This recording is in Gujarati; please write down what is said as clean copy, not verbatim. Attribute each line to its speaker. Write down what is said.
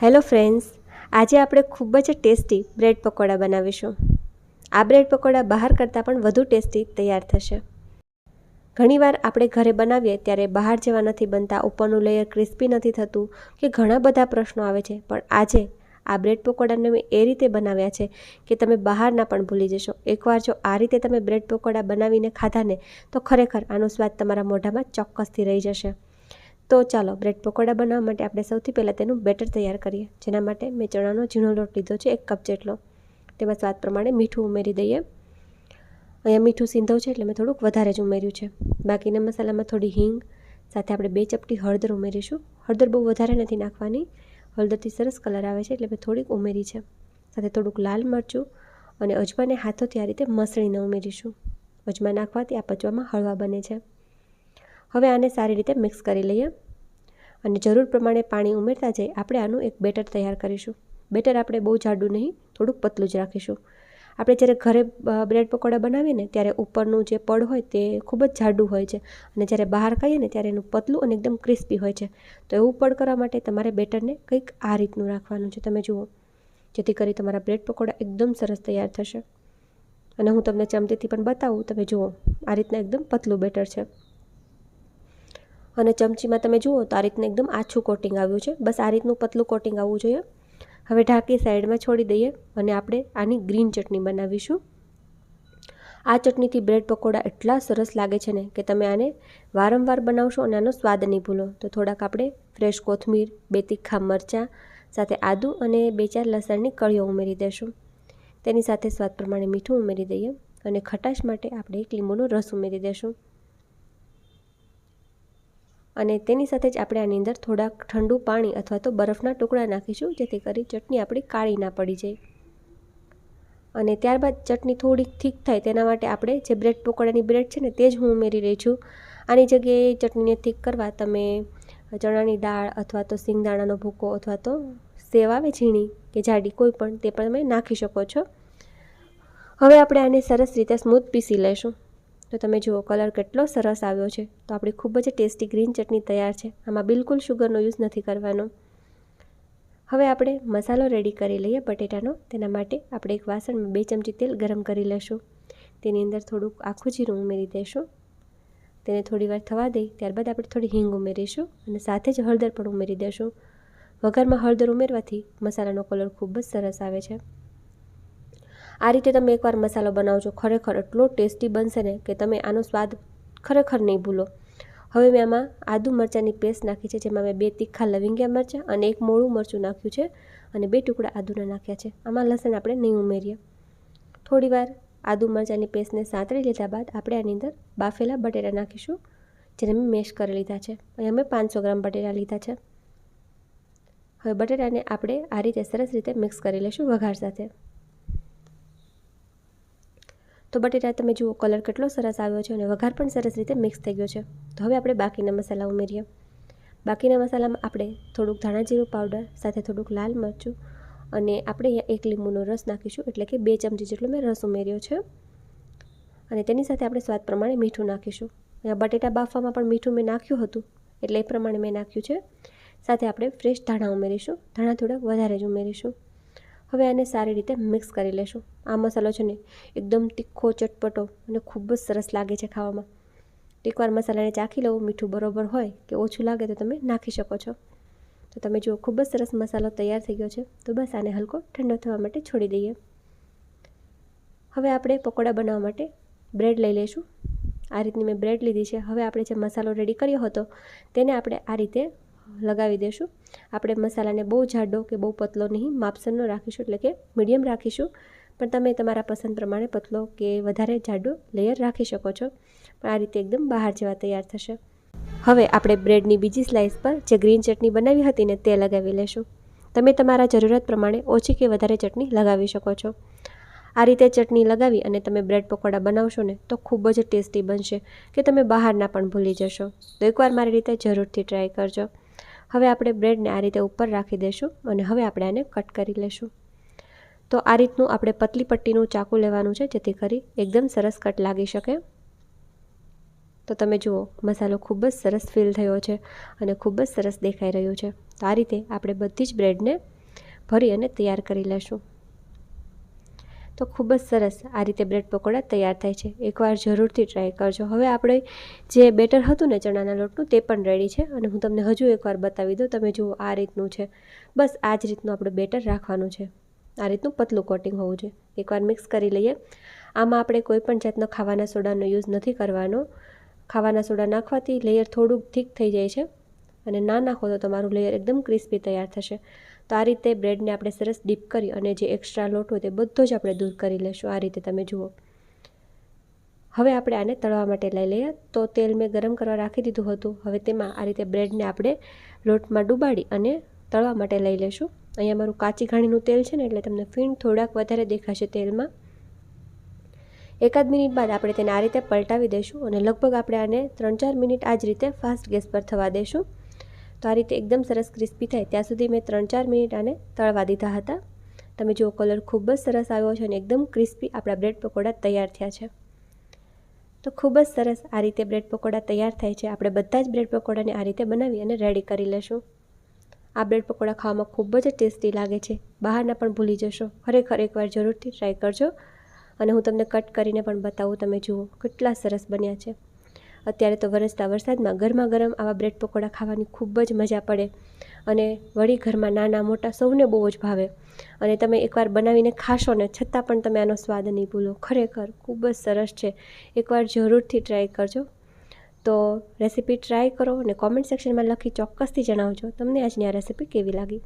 Speaker 1: હેલો ફ્રેન્ડ્સ, આજે આપણે ખૂબ જ ટેસ્ટી બ્રેડ પકોડા બનાવીશું. આ બ્રેડ પકોડા બહાર કરતાં પણ વધુ ટેસ્ટી તૈયાર થશે. ઘણીવાર આપણે ઘરે બનાવીએ ત્યારે બહાર જેવા નથી બનતા, ઉપરનું લેયર ક્રિસ્પી નથી થતું કે ઘણા બધા પ્રશ્નો આવે છે. પણ આજે આ બ્રેડ પકોડાને મેં એ રીતે બનાવ્યા છે કે તમે બહારના પણ ભૂલી જશો. એકવાર જો આ રીતે તમે બ્રેડ પકોડા બનાવીને ખાધાને તો ખરેખર આનો સ્વાદ તમારા મોઢામાં ચોક્કસથી રહી જશે. તો ચાલો બ્રેડ પકોડા બનાવવા માટે આપણે સૌથી પહેલાં તેનું બેટર તૈયાર કરીએ. જેના માટે મેં ચણાનો ઝીણો લોટ લીધો છે 1 કપ જેટલો. તેમાં સ્વાદ પ્રમાણે મીઠું ઉમેરી દઈએ. અહીંયા મીઠું સિંધવ છે એટલે મેં થોડુંક વધારે જ ઉમેર્યું છે. બાકીના મસાલામાં થોડી હિંગ, સાથે આપણે 2 ચપટી હળદર ઉમેરીશું. હળદર બહુ વધારે નથી નાખવાની, હળદરથી સરસ કલર આવે છે એટલે મેં થોડીક ઉમેરી છે. સાથે થોડુંક લાલ મરચું અને અજમાને હાથોથી આ રીતે મસળીને ઉમેરીશું. અજમા નાખવાથી આ પચવામાં હળવા બને છે. હવે આને સારી રીતે મિક્સ કરી લઈએ અને જરૂર પ્રમાણે પાણી ઉમેરતા જઈ આપણે આનું એક બેટર તૈયાર કરીશું. બેટર આપણે બહુ જાડું નહીં, થોડુંક પતલું જ રાખીશું. આપણે જ્યારે ઘરે બ્રેડ પકોડા બનાવીએ ને ત્યારે ઉપરનું જે પડ હોય તે ખૂબ જ જાડું હોય છે અને જ્યારે બહાર ખાઈએ ને ત્યારે એનું પતલું અને એકદમ ક્રિસ્પી હોય છે. તો એવું પડ કરવા માટે તમારે બેટરને કંઈક આ રીતનું રાખવાનું છે. તમે જુઓ, જેથી કરી તમારા બ્રેડ પકોડા એકદમ સરસ તૈયાર થશે. અને હું તમને ચમચીથી પણ બતાવું. તમે જુઓ, આ રીતના એકદમ પતલું બેટર છે અને ચમચીમાં તમે જુઓ તો આ રીતનું એકદમ આછું કોટિંગ આવ્યું છે. બસ આ રીતનું પતલું કોટિંગ આવવું જોઈએ. હવે ઢાંકી સાઈડમાં છોડી દઈએ અને આપણે આની ગ્રીન ચટણી બનાવીશું. આ ચટણીથી બ્રેડ પકોડા એટલા સરસ લાગે છે ને કે તમે આને વારંવાર બનાવશો અને આનો સ્વાદ નહીં ભૂલો. તો થોડાક આપણે ફ્રેશ કોથમીર, 2 તીખા મરચાં, સાથે આદું અને 2-4 લસણની કળીઓ ઉમેરી દઈશું. તેની સાથે સ્વાદ પ્રમાણે મીઠું ઉમેરી દઈએ અને ખટાશ માટે આપણે 1 લીંબુનો રસ ઉમેરી દઈશું. અને તેની સાથે જ આપણે આની અંદર થોડાક ઠંડુ પાણી અથવા તો બરફના ટુકડા નાખીશું, જેથી કરી ચટણી આપણી કાળી ના પડી જાય. અને ત્યારબાદ ચટણી થોડીક ઠીક થાય તેના માટે આપણે જે બ્રેડ પકોડાની બ્રેડ છે ને તે જ હું ઉમેરી રહી છું. આની જગ્યાએ ચટણીને ઠીક કરવા તમે ચણાની દાળ અથવા તો સિંગદાણાનો ભૂકો અથવા તો સેવ આવે ઝીણી કે જાડી કોઈ પણ, તે પણ તમે નાખી શકો છો. હવે આપણે આને સરસ રીતે સ્મૂથ પીસી લઈશું. તો તમે જુઓ કલર કેટલો સરસ આવ્યો છે. તો આપણી ખૂબ જ ટેસ્ટી ગ્રીન ચટણી તૈયાર છે. આમાં બિલકુલ શુગરનો યુઝ નથી કરવાનો. હવે આપણે મસાલો રેડી કરી લઈએ બટેટાનો. તેના માટે આપણે એક વાસણમાં 2 ચમચી તેલ ગરમ કરી લઈશું. તેની અંદર થોડુંક આખું જીરું ઉમેરી દઈશું. તેને થોડીવાર થવા દઈ ત્યારબાદ આપણે થોડી હિંગ ઉમેરીશું અને સાથે જ હળદર પણ ઉમેરી દઈશું. વઘારમાં હળદર ઉમેરવાથી મસાલાનો કલર ખૂબ જ સરસ આવે છે. આ રીતે તમે એકવાર મસાલો બનાવજો, ખરેખર એટલો ટેસ્ટી બનશે ને કે તમે આનો સ્વાદ ખરેખર નહીં ભૂલો. હવે મેં આમાં આદુ મરચાંની પેસ્ટ નાખી છે, જેમાં મેં 2 તીખા લવિંગિયા મરચાં અને 1 મોળું મરચું નાખ્યું છે અને 2 ટુકડા આદુના નાખ્યા છે. આમાં લસણ આપણે નહીં ઉમેરીએ. થોડીવાર આદુ મરચાંની પેસ્ટને સાંતળી લીધા બાદ આપણે આની અંદર બાફેલા બટેટા નાખીશું, જેને મેં મેશ કરી લીધા છે. અહીંયા મેં 500 ગ્રામ બટેટા લીધા છે. હવે બટેટાને આપણે આ રીતે સરસ રીતે મિક્સ કરી લઈશું વઘાર સાથે. તો બટેટા તમે જુઓ કલર કેટલો સરસ આવ્યો છે અને વઘાર પણ સરસ રીતે મિક્સ થઈ ગયો છે. તો હવે આપણે બાકીના મસાલા ઉમેરીએ. બાકીના મસાલામાં આપણે થોડુંક ધાણા જીરું પાવડર, સાથે થોડુંક લાલ મરચું અને આપણે અહીંયા 1 લીંબુનો રસ નાખીશું, એટલે કે 2 ચમચી જેટલો મેં રસ ઉમેર્યો છે. અને તેની સાથે આપણે સ્વાદ પ્રમાણે મીઠું નાખીશું. અહીંયા બટેટા બાફવામાં પણ મીઠું મેં નાખ્યું હતું એટલે એ પ્રમાણે મેં નાખ્યું છે. સાથે આપણે ફ્રેશ ધાણા ઉમેરીશું. ધાણા થોડાક વધારે જ ઉમેરીશું. હવે આને સારી રીતે મિક્સ કરી લેશું. આ મસાલો છે ને એકદમ તીખો, ચટપટો અને ખૂબ જ સરસ લાગે છે ખાવામાં. એકવાર મસાલાને ચાખી લો, મીઠું બરોબર હોય કે ઓછું લાગે તો તમે નાખી શકો છો. તો તમે જુઓ ખૂબ જ સરસ મસાલો તૈયાર થઈ ગયો છે. તો બસ આને હલકો ઠંડો થવા માટે છોડી દઈએ. હવે આપણે પકોડા બનાવવા માટે બ્રેડ લઈ લઈશું. આ રીતની મેં બ્રેડ લીધી છે. હવે આપણે જે મસાલો રેડી કર્યો હતો તેને આપણે આ રીતે લગાવી દઈશું. આપણે મસાલાને બહુ જાડો કે બહુ પતલો નહીં, માપસરનો રાખીશું, એટલે કે મીડિયમ રાખીશું. પણ તમે તમારા પસંદ પ્રમાણે પતલો કે વધારે જાડો લેયર રાખી શકો છો. પણ આ રીતે એકદમ બહાર જેવા તૈયાર થશે. હવે આપણે બ્રેડની બીજી સ્લાઇસ પર જે ગ્રીન ચટણી બનાવી હતી ને તે લગાવી લેશું. તમે તમારા જરૂરિયાત પ્રમાણે ઓછી કે વધારે ચટણી લગાવી શકો છો. આ રીતે ચટણી લગાવી અને તમે બ્રેડ પકોડા બનાવશો ને તો ખૂબ જ ટેસ્ટી બનશે કે તમે બહારના પણ ભૂલી જશો. તો એકવાર મારી રીતે જરૂરથી ટ્રાય કરજો. હવે આપણે બ્રેડને આ રીતે ઉપર રાખી દઈશું અને હવે આપણે આને કટ કરી લઈશું. તો આ રીતનું આપણે પતલી પટ્ટીનું ચાકુ લેવાનું છે, જેથી કરી એકદમ સરસ કટ લાગી શકે. તો તમે જુઓ મસાલો ખૂબ જ સરસ ફીલ થયો છે અને ખૂબ જ સરસ દેખાઈ રહ્યો છે. તો આ રીતે આપણે બધી જ બ્રેડને ભરી અને તૈયાર કરી લેશું। તો ખૂબ જ સરસ આ રીતે બ્રેડ પકોડા તૈયાર થાય છે। એકવાર જરૂરથી ટ્રાય કરજો। હવે આપણે જે બેટર હતું ને ચણાના લોટનું તે પણ રેડી છે અને હું તમને હજુ એકવાર બતાવી દઉં। તમે જુઓ આ રીતનું છે, બસ આ જ રીતનું આપણે બેટર રાખવાનું છે। આ રીતનું પતલું કોટિંગ હોવું જોઈએ। એકવાર મિક્સ કરી લઈએ। આમાં આપણે કોઈ પણ જાતનો ખાવાના સોડાનો યુઝ નથી કરવાનો। ખાવાના સોડા નાખવાથી લેયર થોડુંક થીક થઈ જાય છે અને ના નાખો તો તમારું લેયર એકદમ ક્રિસ્પી તૈયાર થશે। તો આ રીતે બ્રેડને આપણે સરસ ડીપ કરી અને જે એક્સ્ટ્રા લોટ હોય તે બધો જ આપણે દૂર કરી લેશું। આ રીતે તમે જુઓ। હવે આપણે આને તળવા માટે લઈ લઈએ। તો તેલ મેં ગરમ કરવા રાખી દીધું હતું। હવે તેમાં આ રીતે બ્રેડને આપણે લોટમાં ડુબાડી અને તળવા માટે લઈ લેશું। અહીંયા મારું કાચી ઘાણીનું તેલ છે ને એટલે તમને ફીણ થોડાક વધારે દેખાશે તેલમાં। એકાદ મિનિટ બાદ આપણે તેને આ રીતે પલટાવી દઈશું અને લગભગ આપણે આને 3-4 મિનિટ આ જ રીતે ફાસ્ટ ગેસ પર થવા દઈશું। તો આ રીતે એકદમ સરસ ક્રિસ્પી થાય ત્યાં સુધી મેં 3-4 મિનિટ આને તળવા દીધા હતા। તમે જુઓ કલર ખૂબ જ સરસ આવ્યો છે અને એકદમ ક્રિસ્પી આપણા બ્રેડ પકોડા તૈયાર થયા છે। તો ખૂબ જ સરસ આ રીતે બ્રેડ પકોડા તૈયાર થાય છે। આપણે બધા જ બ્રેડ પકોડાને આ રીતે બનાવી અને રેડી કરી લેશું। આ બ્રેડ પકોડા ખાવામાં ખૂબ જ ટેસ્ટી લાગે છે। બહારના પણ ભૂલી જશો। ખરેખર એકવાર જરૂરથી ટ્રાય કરજો અને હું તમને કટ કરીને પણ બતાવું। તમે જુઓ કેટલા સરસ બન્યા છે। અત્યારે તો વરસતા વરસાદમાં ગરમા ગરમ આવા બ્રેડ પકોડા ખાવાની ખૂબ જ મજા પડે અને વળી ઘરમાં નાના મોટા સૌને બહુ જ ભાવે અને તમે એકવાર બનાવીને ખાશો ને છતાં પણ તમે આનો સ્વાદ નહીં ભૂલો। ખરેખર ખૂબ જ સરસ છે। એકવાર જરૂરથી ટ્રાય કરજો। તો રેસીપી ટ્રાય કરો અને કોમેન્ટ સેક્શનમાં લખી ચોક્કસથી જણાવજો તમને આજની આ રેસીપી કેવી લાગી।